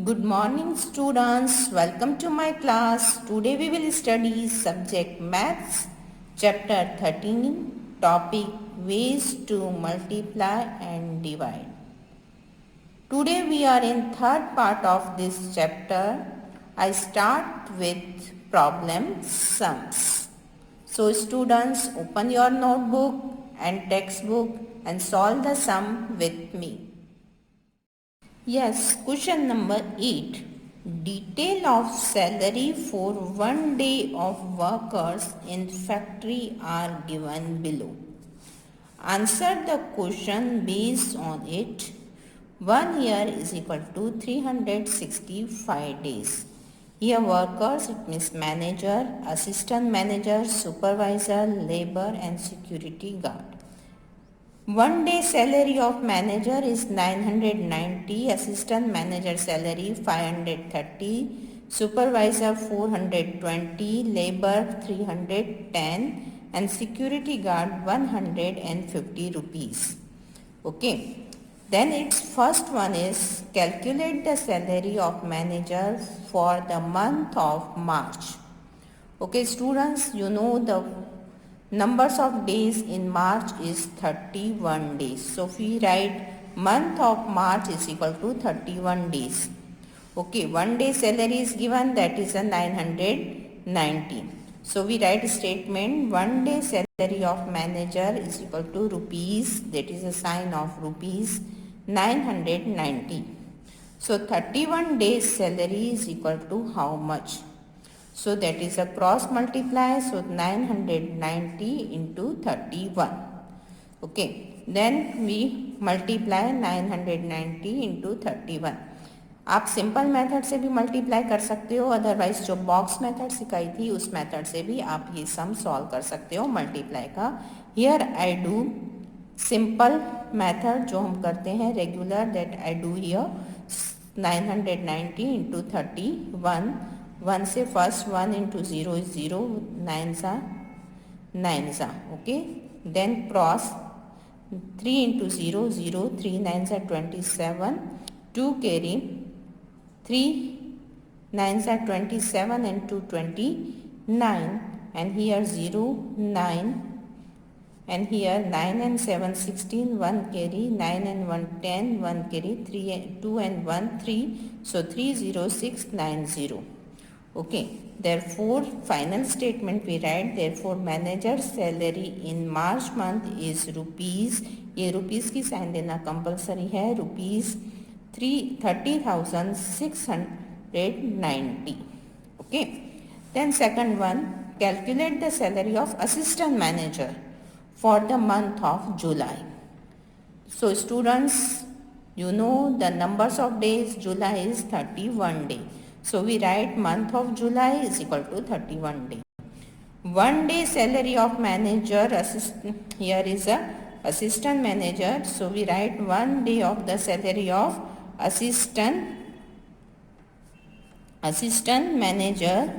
Good morning students, welcome to my class. Today we will study subject maths, chapter 13, topic ways to multiply and divide. Today we are in third part of this chapter. I start with problem sums. So students, open your notebook and textbook and solve the sum with me. Yes, question number 8. Detail of salary for 1 day of workers in factory are given below. Answer the question based on it. 1 year is equal to 365 days. Here workers, it means manager, assistant manager, supervisor, labor and security guard. 1 day salary of manager is 990, assistant manager salary 530, supervisor 420, labor 310 and security guard 150 rupees. Okay. Then its first one is calculate the salary of manager for the month of March. Okay students, you know the numbers of days in March is 31 days. So we write month of March is equal to 31 days. Okay, 1 day salary is given, that is a 990. So we write statement 1 day salary of manager is equal to rupees, that is a sign of rupees 990. So 31 days salary is equal to how much? So that is a cross multiply. So 990 into 31. Okay. Then we multiply 990 into 31. आप simple method से भी multiply कर सकते हो, otherwise जो box method सिखाई थी उस मेथड से भी आप ये सम सॉल्व कर सकते हो मल्टीप्लाई का. Here I do simple method जो हम करते हैं regular, that I do here 990 into 31. 1 से फर्स्ट 1 into 0 is 0, 9 सा 9 सा. Okay. Then cross 3 into 0, 0, 3 9 सा 27, 2 carry 3 9 सा 27 and 2 29 and here 0 9 and here 9 and 7 16, 1 carry, 9 and 1 10, 1 carry, 3 and 2 and 1 3, so 30690. Okay, therefore final statement we write, therefore manager's salary in March month is rupees, ये rupees की sign देना compulsory है, rupees 30,690. Okay, then second one, calculate the salary of assistant manager for the month of July. So students, you know the numbers of days, July is 31 day. So we write month of July is equal to 31 day. 1 day salary of manager, here is a assistant manager. So we write 1 day of the salary of assistant manager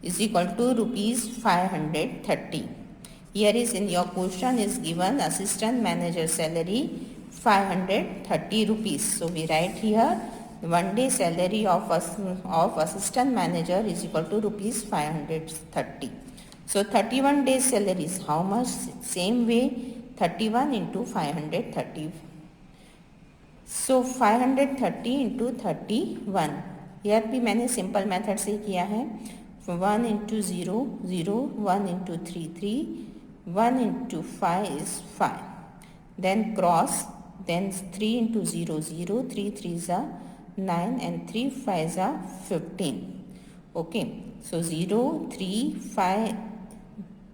is equal to rupees 530. Here is in your question is given assistant manager salary 530 rupees. So we write here 1 day salary of assistant manager is equal to rupees 530. So 31 days salary is how much? Same way 31 into 530. So 530 into 31. Here भी मैंने simple method से किया है. 1 into 0 0, 1 into 3 3, 1 into 5 is 5. Then cross, then 3 into 0 0, 3 3s are 9 and 3 5s are 15. Okay, so 0 3 5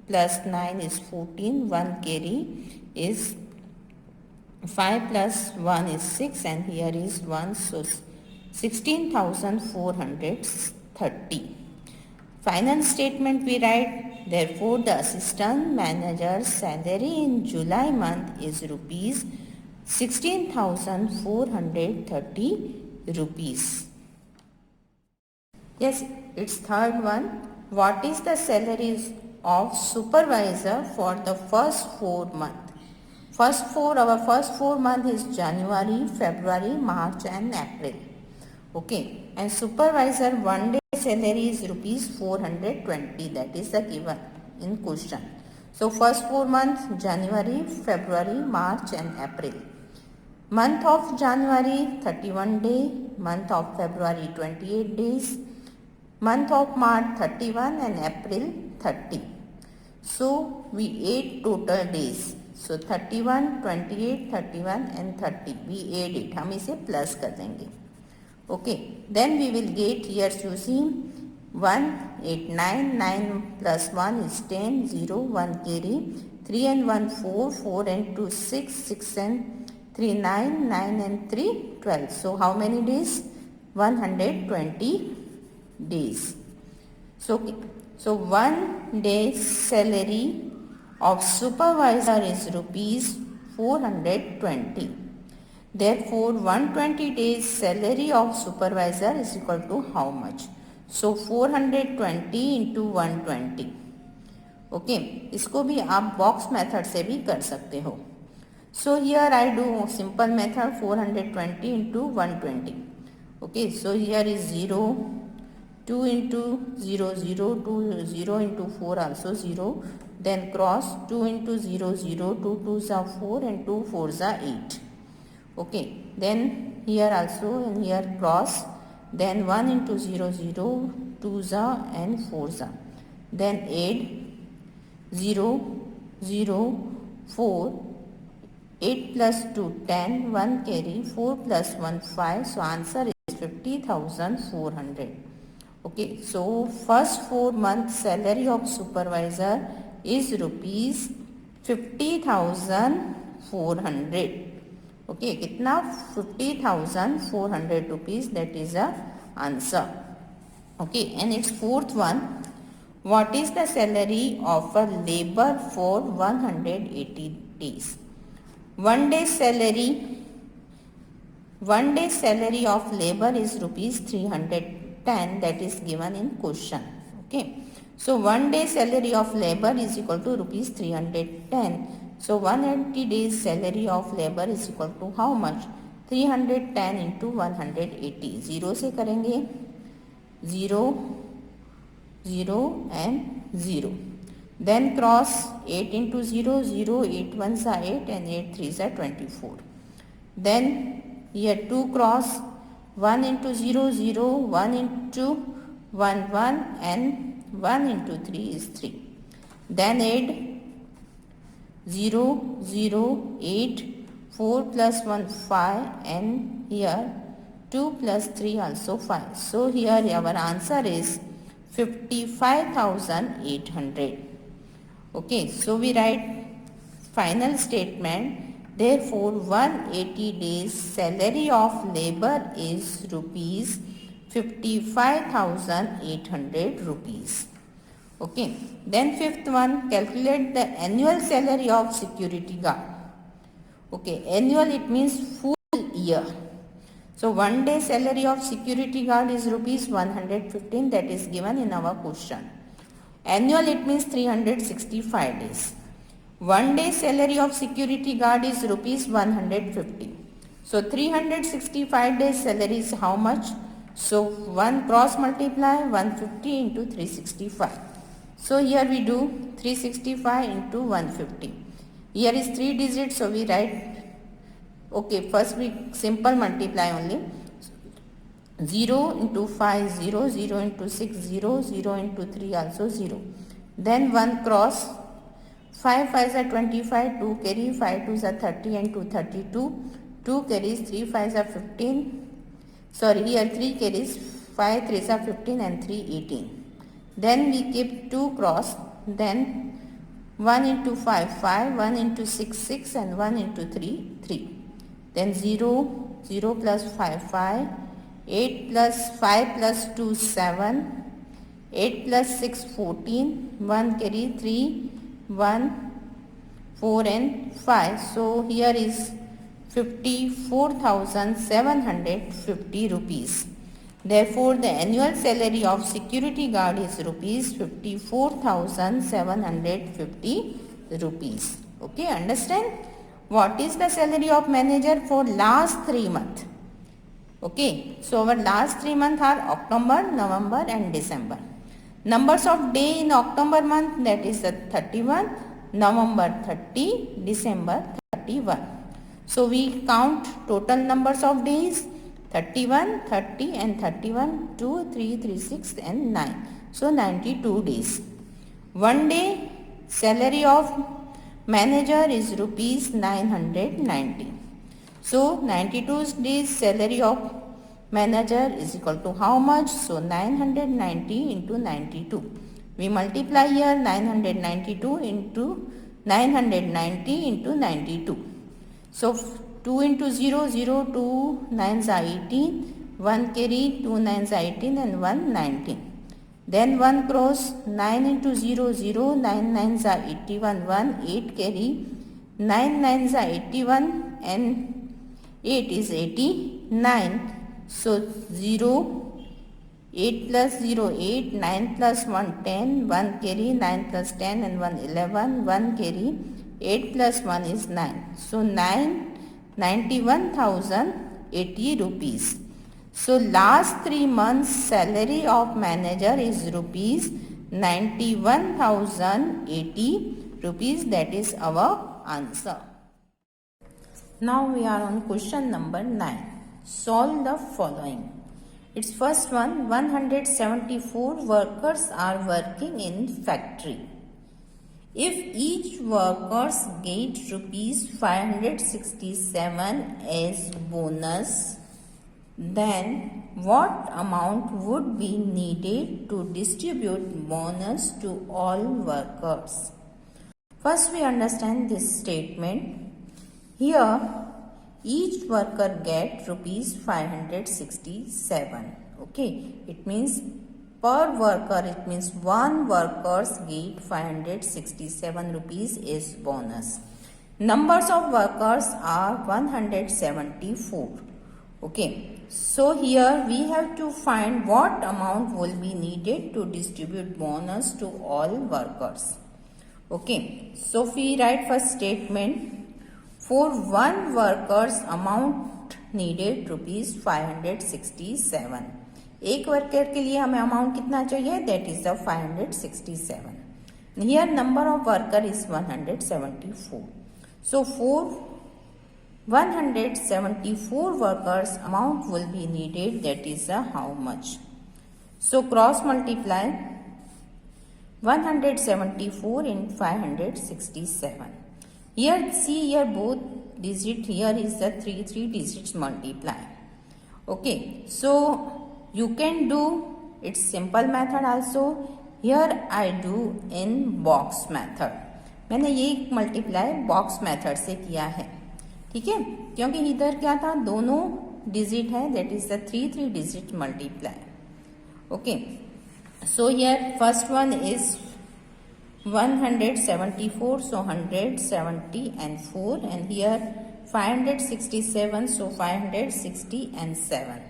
plus 9 is 14, 1 carry is 5 plus 1 is 6 and here is 1, so 16,430. Final statement we write, therefore the assistant manager's salary in July month is rupees 16,430 rupees. Yes, it's third one. What is the salaries of supervisor for the first 4 months? Our first four months is January, February, March and April. Okay, and supervisor 1 day salary is rupees 420. That is the given in question. So first 4 months, January, February, March and April. Month of January 31 day, month of February 28 days, month of March 31 and April 30. So we 8 total days. So 31, 28, 31 and 30. We add it. हम इसे plus कर देंगे. Okay. Then we will get here using 1, 8, 9. 9 plus 1 is 10. 0, 1 carry. 3 and 1, 4. 4 and 2, 6. 6 and 3, 9. 9 and 3, 12. So how many days? 120 days. So 1 day salary of supervisor is rupees 420. Therefore 120 days salary of supervisor is equal to how much? So 420 into 120. Okay, इसको भी आप box method से भी कर सकते हो. So here I do simple method 420 into 120. Okay, so here is 0, 2 into 0, 0, 2, 0 into 4 also 0. Then cross 2 into 0, 0, 2 2s are 4 and 2 4s are 8. Okay, then here also and here cross. Then 1 into 0, 0, 2s are and 4s are. Then add 0, 0, 4. 8 plus 2, 10, 1 carry, 4 plus 1, 5. So answer is 50,400. Okay, so first 4 months salary of supervisor is rupees 50,400. Okay, kitna? 50,400 rupees. That is the answer. Okay, and its fourth one. What is the salary of a labor for 180 days? 1 day salary of labor is rupees 310. That is given in question. Okay, so 1 day salary of labor is equal to rupees 310. So 180 days salary of labor is equal to how much? 310 into 180. 0 से करेंगे 0, 0 and 0. Then cross 8 into 0, 0, 8 1s are 8 and 8 3s are 24. Then here 2 cross 1 into 0, 0, 1 into 1, 1 and 1 into 3 is 3. Then add 0, 0, 8, 4 plus 1, 5 and here 2 plus 3 also 5. So here our answer is 55,800. Okay, so we write final statement. Therefore 180 days salary of labor is rupees 55,800 rupees. Okay, then fifth one, calculate the annual salary of security guard. Okay, annual it means full year. So 1 day salary of security guard is rupees 115. That is given in our question. Annual it means 365 days. 1 day salary of security guard is rupees 150. So 365 days salary is how much? So 1 cross multiply 150 into 365. So here we do 365 into 150. Here is 3 digits, so we write, okay, first we simple multiply only. 0 into 5, 0, 0 into 6, 0, 0 into 3 also 0. Then 1 cross, 5 5s are 25, 2 carry, 5 2s are 30 and 2 32. 2 carries, 3 5s are 15. Sorry, here 3 carries, 5 3s are 15 and 3 18. Then we keep 2 cross, then 1 into 5, 5, 1 into 6, 6 and 1 into 3, 3. Then 0, 0 plus 5, 5, 8 plus 5 plus 2, 7, 8 plus 6, 14, 1 carry 3, 1, 4 and 5. So here is 54,750 rupees. Therefore, the annual salary of security guard is rupees 54,750 rupees. Okay, understand? What is the salary of manager for last 3 months? Okay, so our last 3 months are October, November and December. Numbers of day in October month, that is the 31, November 30, December 31. So we count total numbers of days 31, 30 and 31, 2, 3, 3, 6 and 9. So 92 days. One day salary of manager is rupees 990. So 92 days salary of manager is equal to how much? So 990 into 92. We multiply here 992 into 990 into 92. So 2 into 0, 0, 2 9s are 18, 1 carry, 2 9s are 18 and 1 19. Then 1 cross, 9 into 0, 0, 9 9s are 81, 1, 8 carry, 9 9s are 81 and 8 is 89. So 0, 8 plus 0, 8, 9 plus 1, 10, 1 carry, 9 plus 10 and 1, 11, 1 carry, 8 plus 1 is 9. So 91,080 rupees. So last 3 months salary of manager is rupees 91,080 rupees. That is our answer. Now we are on question number 9. Solve the following. Its first one, 174 workers are working in factory. If each workers get rupees 567 as bonus, then what amount would be needed to distribute bonus to all workers? First we understand this statement. Here each worker get rupees 567. Okay, it means per worker, it means one workers get 567 rupees as bonus. Numbers of workers are 174. Okay, so here we have to find what amount will be needed to distribute bonus to all workers. Okay, so we write first statement. For one workers amount needed rupees 567. एक worker के लिए हमें amount कितना चाहिए? That is the 567. Here number of worker is 174. So for 174 workers amount will be needed. That is how much? So cross multiply 174 in 567. Here see here both digit, here is the 3 digits multiply. Okay, so you can do its simple method also. Here I do in box method. मैंने ये multiply box method से किया है, ठीक है, क्योंकि इधर क्या था, दोनों डिजिट है, that is the 3 digit multiply. Okay, so here first one is 174, so 170 and 4, and here 567, so 560 and 7.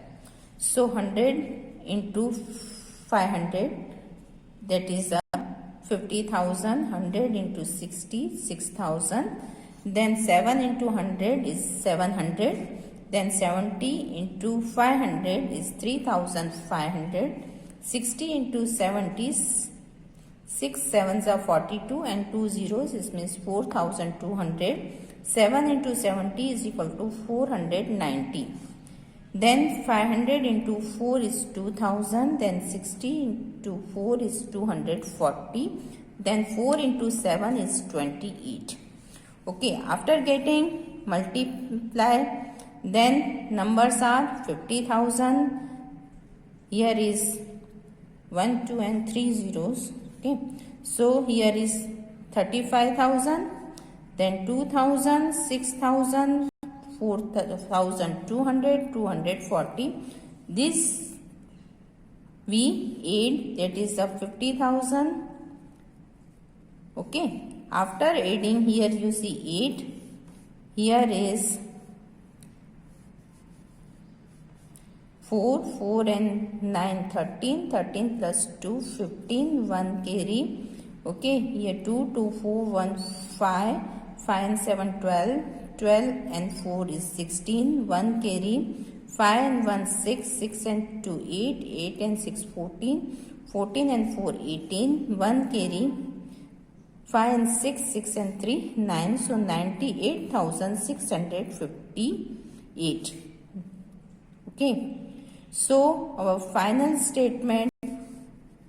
So 100 into 500, that is 50,000. 100 into 60, 6,000. Then 7 into 100 is 700. Then 70 into 500 is 3,500. 60 into 70 is 6 sevens are 42 and 2 zeros, this means 4,200. 7 into 70 is equal to 490. Then 500 into 4 is 2,000. Then 60 into 4 is 240. Then 4 into 7 is 28. Okay, after getting multiply, then numbers are 50,000. Here is 1, 2 and 3 zeros. Okay, so here is 35,000, then 2,000, 6,000, 4,200, 240. This we add, that is the 50,000. Okay, after adding here you see 8. Here is 4, 4 and 9, 13, 13 plus 2, 15, 1 carry. Okay, here 2, 2, 4, 1, 5, 5 and 7, 12, 12 and 4 is 16, 1 carry, 5 and 1 6, 6 and 2 8, 8 and 6 14, 14 and 4 18, 1 carry, 5 and 6, 6 and 3 9, so 98,658. Okay, so our final statement,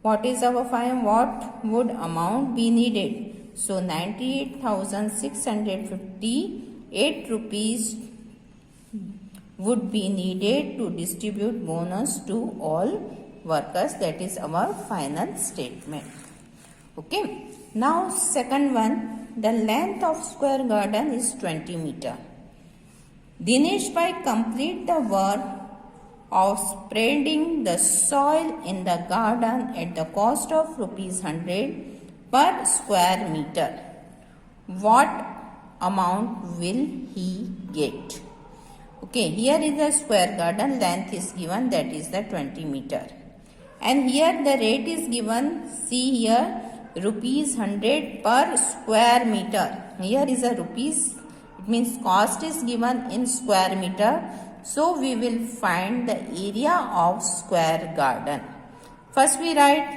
what is our final, what would amount be needed? So 98,658 rupees would be needed to distribute bonus to all workers. That is our final statement. Okay. Now second one, the length of square garden is 20 meter. Dinesh Bhai complete the work of spreading the soil in the garden at the cost of rupees 100 per square meter. What amount will he get? Okay, here is the square garden, length is given, that is the 20 meter. And here the rate is given, see here, rupees 100 per square meter. Here is a rupees, it means cost is given in square meter. So we will find the area of square garden. First we write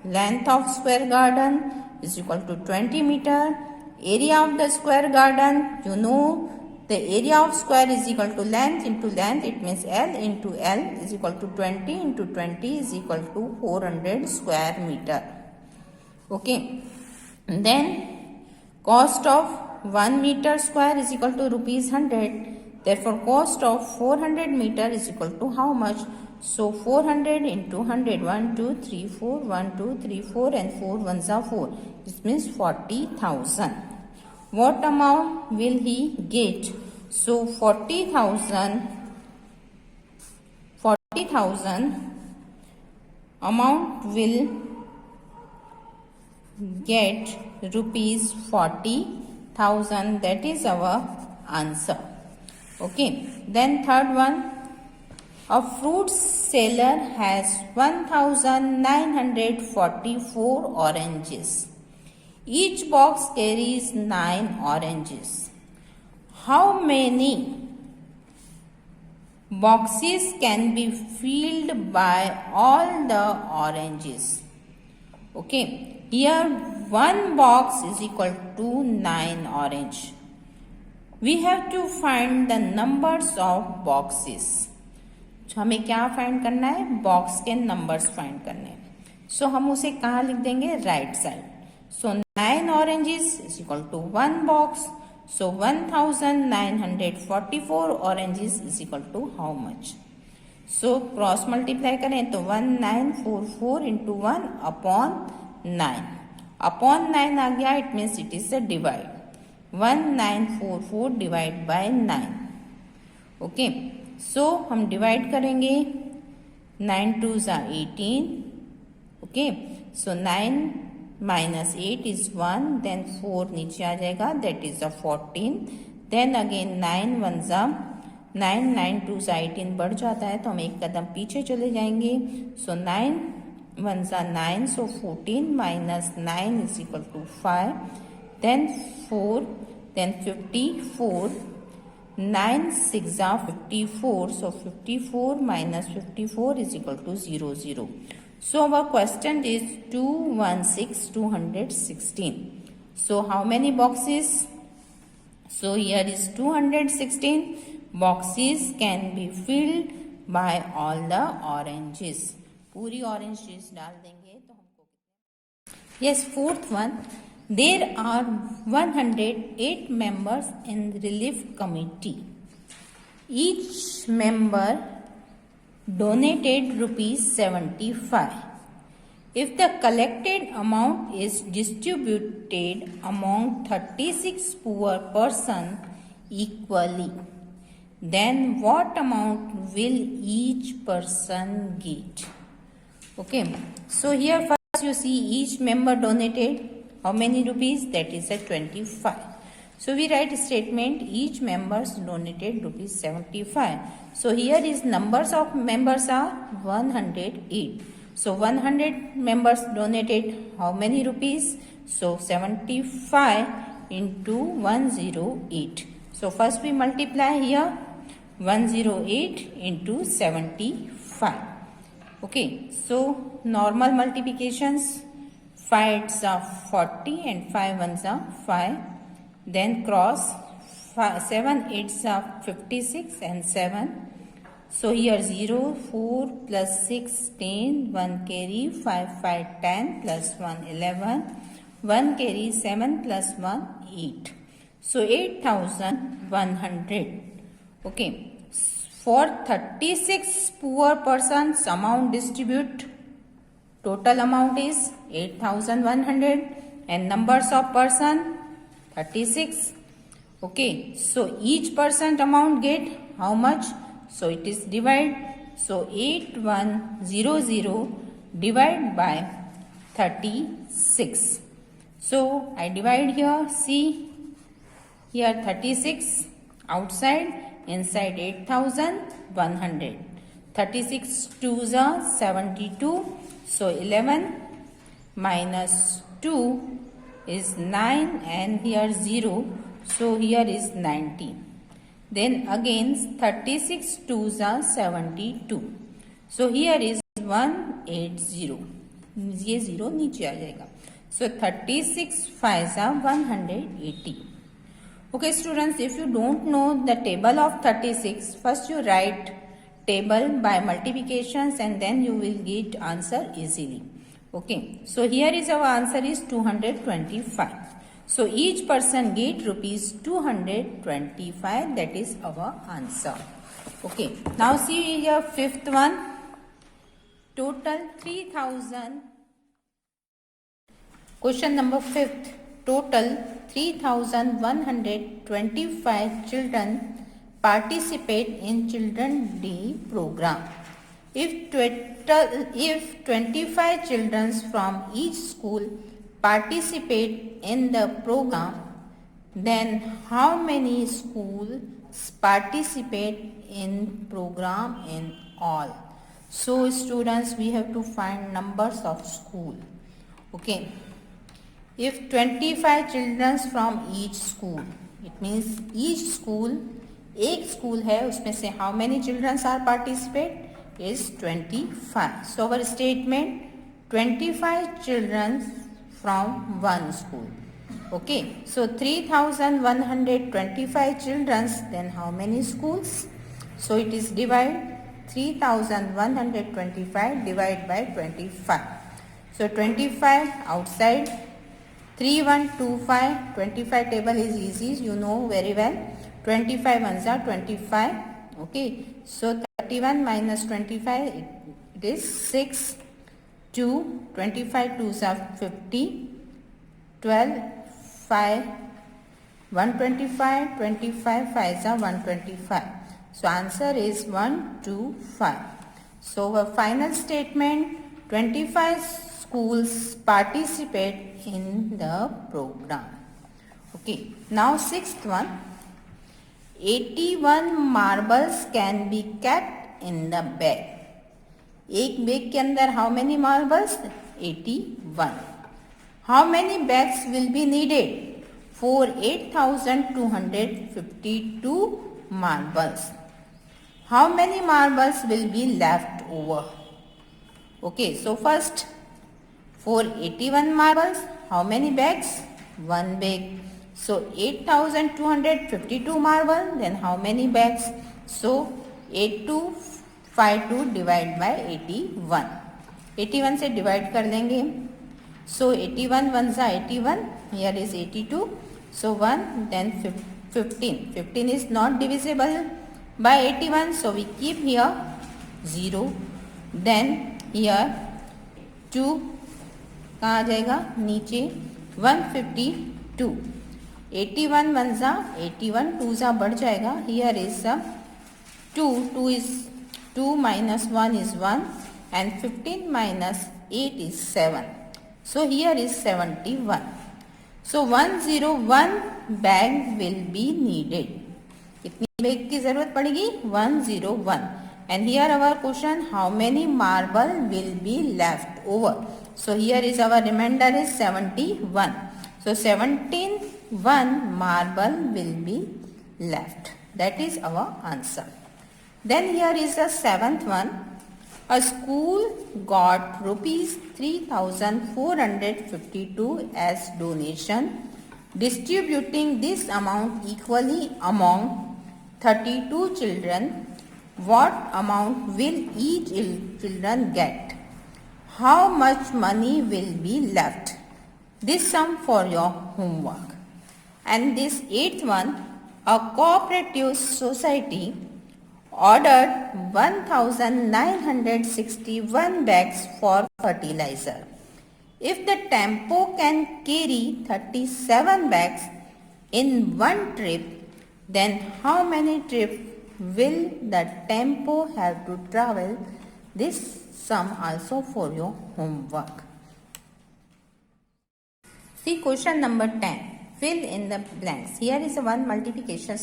length of square garden is equal to 20 meter. Area of the square garden, you know, the area of square is equal to length into length, it means L into L is equal to 20 into 20 is equal to 400 square meter. Okay, and then cost of 1 meter square is equal to rupees 100. Therefore, cost of 400 meter is equal to how much? So 400 into 100, 1, 2, 3, 4, 1, 2, 3, 4 and 4 ones are 4. This means 40,000. What amount will he get? So 40,000 amount will get rupees 40,000. That is our answer. Okay, then third one, a fruit seller has 1,944 oranges. Each box carries 9 oranges. How many boxes can be filled by all the oranges? Okay, here one box is equal to 9 orange. We have to find the numbers of boxes. तो हमें क्या find करना है? Box के numbers find करने हैं. सो हम उसे कहाँ लिख देंगे? Right side. So 9 oranges is equal to 1 box. So 1944 oranges is equal to how much? So cross multiply करें तो 1944 into 1 upon 9. Upon 9 आ गया, it means it is a divide. 1944 divide by 9. Okay, so हम divide करेंगे. 9 2s are 18. ओके, सो 9 minus 8 is 1, then 4 नीचे आ जाएगा, that is a 14. then again 9 1s are 9, 9 2s are 18 बढ़ जाता है, तो हम एक कदम पीछे चले जाएंगे. so 9 1s are 9, so 14 minus 9 is equal to 5, then 4, then 54, 9 6 are 54, so 54 minus 54 is equal to 0 0. So our question is 216 216. So how many boxes? So here is 216 boxes can be filled by all the oranges. पूरी orange juice डाल देंगे तो हमको. Yes, fourth one. There are 108 members in relief committee. Each member donated rupees 75. If the collected amount is distributed among 36 poor persons equally, then what amount will each person get? Okay, so here first you see each member donated how many rupees? That is a 25. So we write statement each members donated rupees 75. So here is numbers of members are 108. So 100 members donated how many rupees? So 75 into 108. So first we multiply here 108 into 75. Okay, so normal multiplications, 5 8s are 40 and 5 1s are 5. Then cross, 7 8s are 56 and 7. So here 0, 4 plus 6, 10, 1 carry, 5, 5, 10 plus 1, 11, 1 carry, 7 plus 1, 8. So 8,100. Okay. For 36 poor persons, amount distribute. Total amount is 8,100 and numbers of person 36. Okay. So each person amount get how much? So it is divide. So 8100 divide by 36. So I divide here. See here 36 outside, inside 8,100. 36 2s are 72. So 11 minus 2 is 9 and here 0. So here is 90. Then again 36 2s are 72. So here is 180. ये 0 नीचे आ जाएगा. So 36 5s are 180. Okay students, if you don't know the table of 36, first you write table by multiplications and then you will get answer easily. Okay, so here is our answer is 225. So each person get rupees 225, that is our answer. Okay, now see here fifth one, total 3,000. Question number fifth, total 3,125 children participate in Children's Day program. If 25 children from each school participate in the program, then how many schools participate in program in all? So students, we have to find numbers of school. Okay. If 25 children from each school, it means each school, एक school है उसमें से how many children are participate is 25. So our statement 25 children from one school. Okay, so 3,125 children, then how many schools? So it is divide 3,125 divided by 25. So 25 outside, 3125, 25 table is easy, you know very well. 25 ones are 25. Okay, so 31 minus 25, it is 6. 2, 25 2s are 50. 12, 5, 125, 25 5s are 125. So answer is 125. So our final statement, 25 schools participate in the program. Okay, now sixth one, 81 marbles can be kept in the bag. एक bag के अंदर how many marbles? 81. How many bags will be needed for 8,252 marbles? How many marbles will be left over? Okay, so first, for 81 marbles, how many bags? One bag. So 8,252 marble, then how many bags? So 8252 divided by 81. 81 से divide कर देंगे. So 81 ones are 81. Here is 82. So 1, then 15. 15 is not divisible by 81. So we keep here 0. Then here 2 कहाँ आ जाएगा नीचे 152. 81 ones are 81. 2s are बढ़ जाएगा. Here is 2. 2 is 2 minus 1 is 1 and 15 minus 8 is 7. So here is 71. So 101 bag will be needed. कितनी bag की जरूरत पड़ेगी? 101. And here our question, how many marble will be left over? So here is our remainder is 71. So 71 marble will be left. That is our answer. Then here is the seventh one. A school got rupees 3,452 as donation. Distributing this amount equally among 32 children, what amount will each children get? How much money will be left? This sum for your homework. And this eighth one, a cooperative society ordered 1961 bags for fertilizer. If the tempo can carry 37 bags in one trip, then how many trips will the tempo have to travel? This sum also for your homework. See question number 10. Fill in the blanks. Here is one multiplication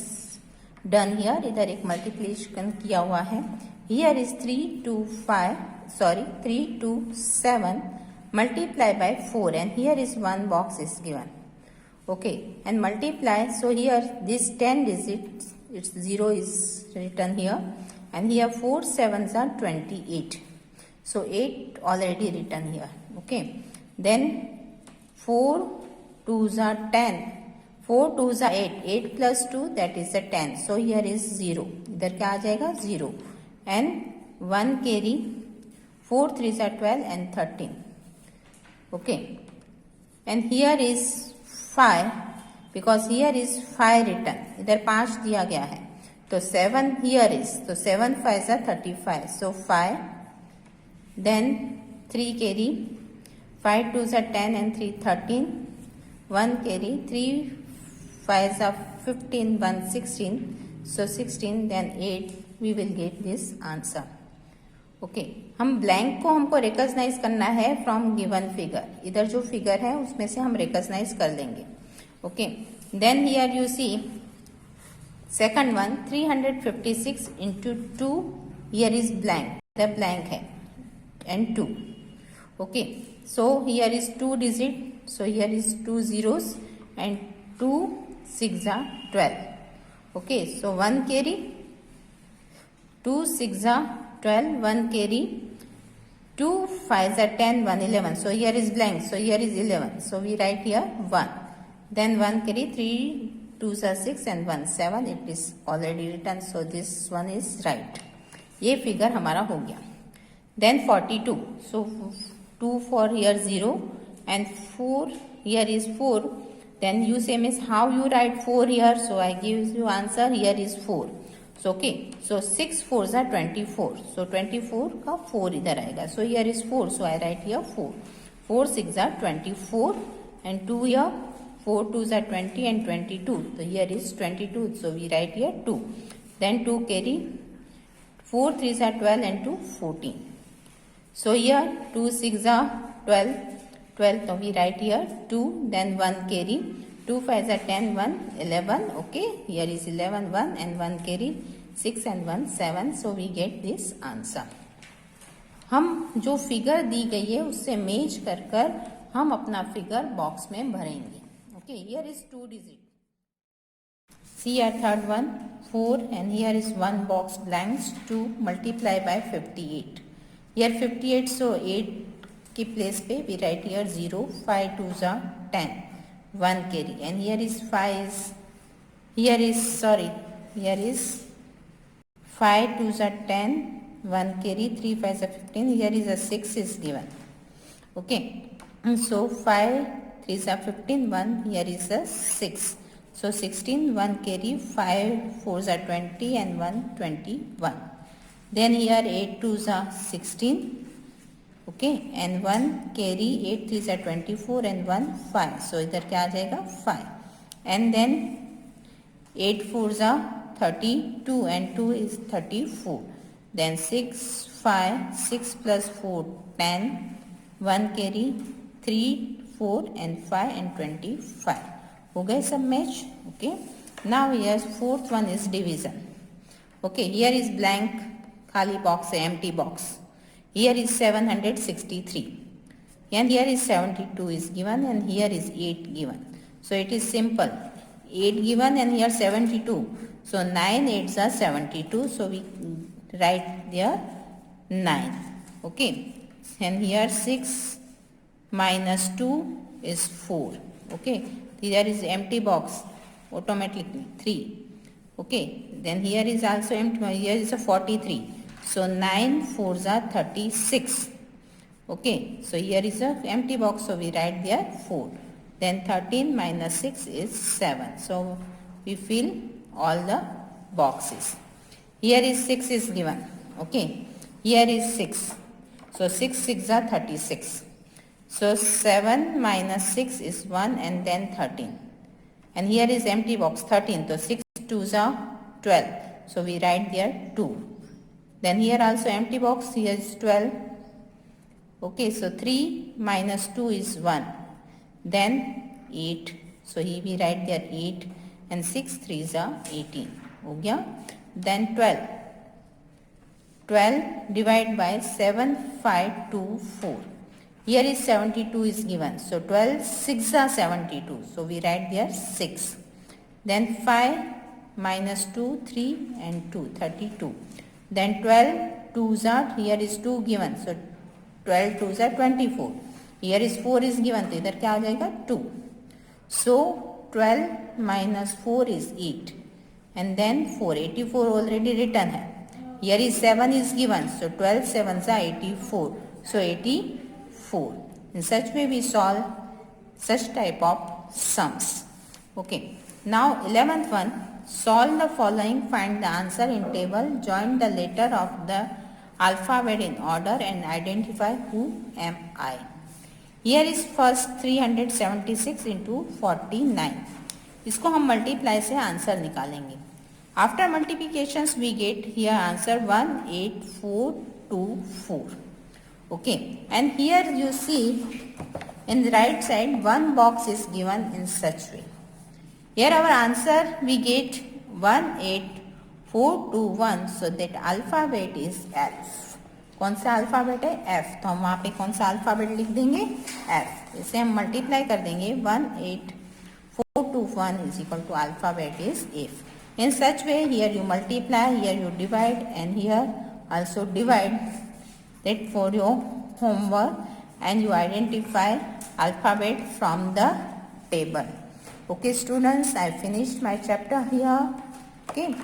done here. इधर एक multiplication किया हुआ है. Here is 3 to 7 multiply by 4 and here is one box is given. Okay, and multiply. So here this 10 digits, its 0 is written here and here 4 7s are 28. So 8 already written here. Okay, then 4 2s are 10. 4 2s are 8. 8 plus 2 that is a 10. So here is 0. इधर क्या आ जाएगा 0. And 1 carry. 4 3s are 12 and 13. Okay. And here is 5 because here is 5 written. इधर 5 दिया गया है. तो 7 here is. तो 7 5s are 35. So 5. Then 3 carry. 5 2s are 10 and 3 13. 1 carry. 3 5s are 15, 1 16. So 16 then 8 we will get this answer. Okay हम blank को हमको recognise करना है फ्रॉम गिवन फिगर. इधर जो फिगर है उसमें से हम रिकॉग्नाइज कर लेंगे. Okay then here you see second one 356 into 2 here is blank. The blank है and 2. Okay so here is 2 digit. So here is 2 zeros and 2 6 are 12. Okay, so 1 carry, 2 6 are 12, 1 carry, 2 5 are 10, 1 11. So here is blank. So here is 11. So we write here 1. Then 1 carry, 3 2s are 6 and 1 7. It is already written. So this one is right. ये figure हमारा हो गया. Then 42. So 2 for here 0 and 4 here is 4. Then you say miss how you write 4 here. So I give you answer here is 4. So okay. So 6 4s are 24. So 24 का 4 इधर आएगा. So here is 4. So I write here 4. 4 6 are 24 and 2 here. 4 2s are 20 and 22. So here is 22. So we write here 2. Then 2 carry. 4 3s are 12 and 2 14. So here 2 6 are 12. 12. So we write here 2. Then 1 carry. 2 5s are 10 1 11. Okay. Here is 11 1 and 1 carry. 6 and 1 7. So we get this answer. हम जो figure दी गई है उससे match कर कर हम अपना figure box में भरेंगे. Okay here is 2 digit. See our third one 4 and here is one box blanks to multiply by 58. Here 58. So 8 की प्लेस पे we write here 0. 5 2s are 10. 1 carry and here is 5 here is 5 2s are 10. 1 carry 3 5s are 15. Here is a 6 is given. Okay, so 5 3s are 15. 1 here is a 6. So 16. 1 carry 5 4s are 20 and 1 21. Then here 8 2s are 16. Okay, and 1 carry 8 3s are 24 and 1 5. So इधर क्या आ जाएगा 5. And then 8 4s are 32 and 2 is 34. Then 6 5 6 plus 4 10. 1 carry 3 4 and 5 and 25. हो गए सब match. Okay, now here fourth one is division. Okay, here is blank खाली box है, empty box. Here is 763 and here is 72 is given and here is 8 given. So it is simple. 8 given and here 72. So 9 8s are 72. So we write there 9. Okay, and here 6 minus 2 is 4. Okay, here is empty box automatically 3. Okay, then here is also empty, here is a 43. So 9 4s are 36. Okay, so here is a empty box, so we write there 4. Then 13 minus 6 is 7. So we fill all the boxes. Here is 6 is given. Okay, here is 6. So 6 6 are 36. So 7 minus 6 is 1 and then 13. And here is empty box 13. So 6 2s are 12. So we write there 2. Then here also empty box, here is 12. Okay, so 3 minus 2 is 1. Then 8. So here we write there 8 and 6 3s are 18. Okay? Then 12. 12 divided by 7 5 2 4. Here is 72 is given. So 12 6 are 72. So we write there 6. Then 5 minus 2 3 and 2 32. Then 12 2s are, here is 2 given. So 12 2s are 24. Here is 4 is given. तो इधर क्या आ जाएगा 2. So 12 minus 4 is 8. And then 4 84 already written है. Here is 7 is given. So 12 7s are 84. So 84. In such way we solve such type of sums. Okay. Now 11th one. Solve the following. Find the answer in table. Join the letter of the alphabet in order and identify who am I. Here is first 376 into 49. इसको हम multiply से answer निकालेंगे. After multiplications we get here answer 18424. Okay, and here you see in the right side one box is given in such way. Here our answer we get 18421. So that alphabet is F. कौन सा alphabet है F. तो हम वहाँ पे कौन सा alphabet लिख देंगे F. इसे हम मल्टीप्लाई कर देंगे 18421 is equal to alphabet is F. In such way here you multiply, here you divide and here also divide. That for your homework and you identify alphabet from the table. Okay students, I finished my chapter here. Okay.